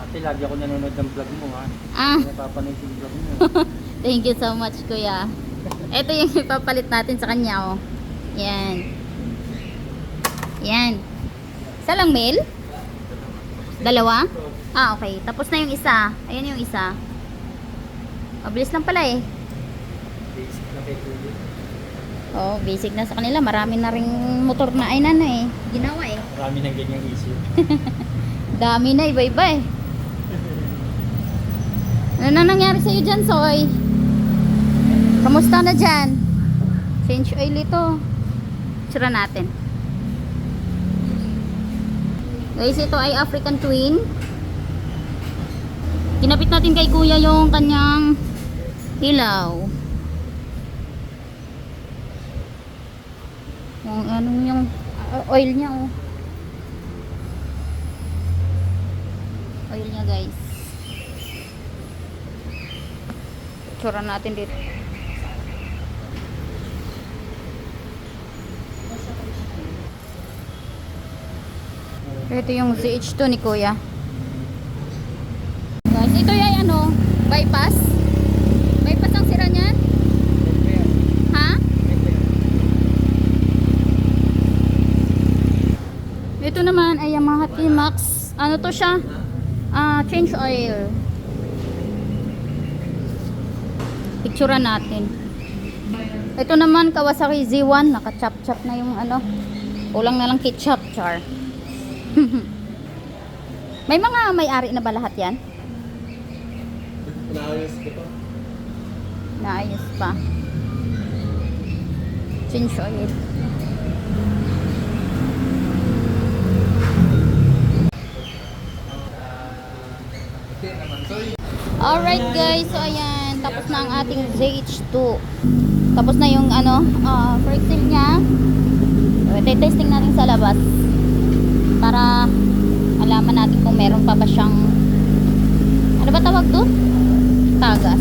Ate, lagi ako nanonood ng vlog mo ha. Ah, Napapanood yung vlog mo. thank you so much, kuya. Ito yung ipapalit natin sa kanya, oh. Yan. Yan. Isa lang mail? Dalawa? Ah, okay. Tapos na yung isa. Ayan yung isa. Mabilis lang pala eh. Basic na kay Kuya. Oh, basic na sa kanila. Marami na ring motor na ay eh. Ginawa eh. Marami ng ganyang issue. Dami na, iba-iba eh. Ano na nangyari sa'yo dyan, Soy? Kamusta na dyan? Change oil ito. Tsura natin. Guys, ito ay African Twin. Kinapit natin kay kuya yung kanyang ilaw. Yung anong yung oil niya, oh. Oil niya, guys. Tsura natin dito. Ito yung ZH2 ni kuya. Guys, ito yung ano, bypass. Bypass ang sira niyan? Ha? Ito naman ay Yamaha T-Max. Ano to siya? Change oil. Picture natin. Ito naman Kawasaki Z1, naka-chop-chop na yung ano. Kulang na lang ketchup, char. May mga may-ari na ba lahat yan? Naayos ko to. Naayos pa. Change oil. Alright guys, so ayan, tapos na ang ating ZH2. Tapos na yung ano, first seal niya. Testing natin sa labas para alaman natin kung meron pa ba siyang, ano ba tawag doon? Tagas.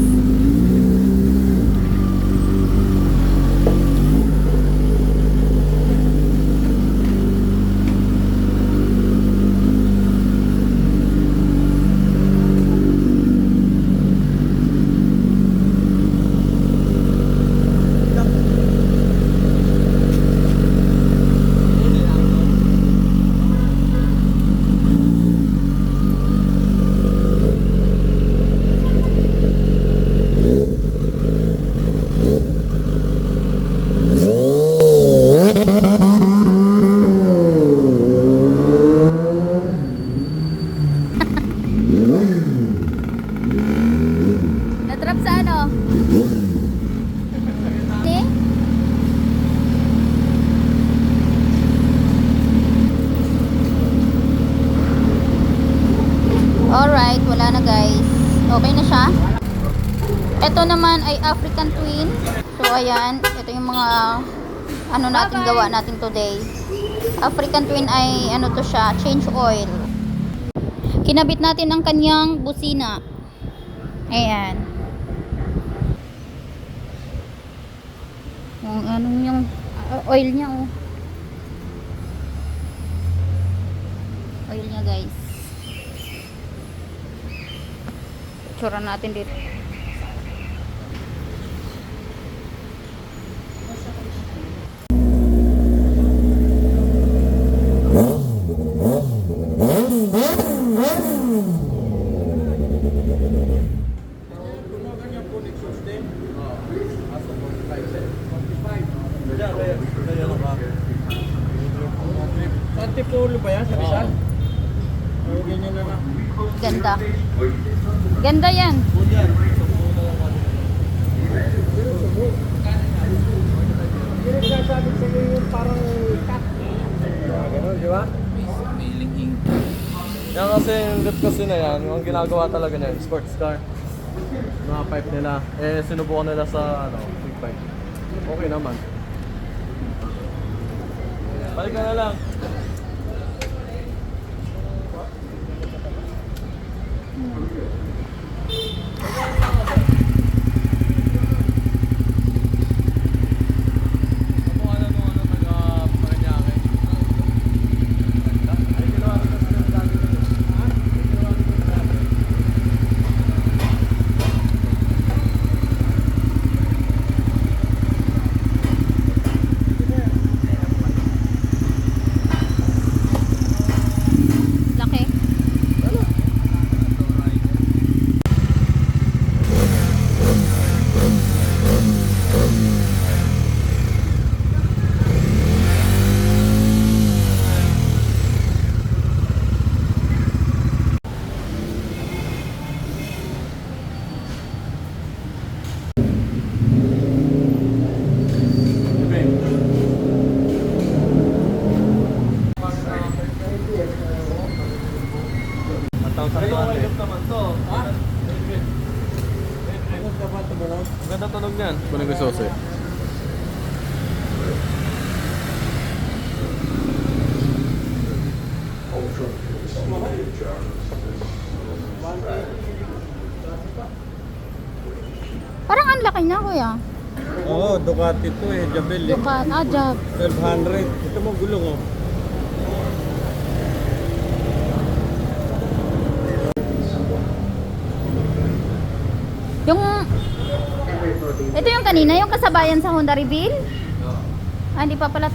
Natrap sa ano? Ni? Alright, wala na guys. Okay na siya. Ito naman ay African Twin. So ayan, ito yung mga ano natin gawa natin today. African Twin ay ano to siya, change oil. Kinabit natin ang kanyang busina. Ayan. Yung anong yung oil niya, oh. Oil niya, guys. Tsura natin dito. Antipulo ba yan sa Rizal? O ganyan na lang. Ganda. Ganda yan. Hindi nagsasabi sa iyo yung parang cut. Ganun, di ba? Yan kasi yung lit kasi na yan, yung ginagawa talaga niyan, sports car. Mga pipe nila. Eh, sinubukan nila sa ano, big pipe. Okay naman. Balik ka na lang. naman to. Ha? Ganda tunog niyan. Kunin ko yung sauce eh. Parang ang laki na, kuya. Oo, Ducati to eh, Jabel eh. Ducat, Jab. 1200. Ito mo gulong oh. Yung... Ito yung kanina, yung kasabayan sa Honda Reveal? Ah, hindi pa pala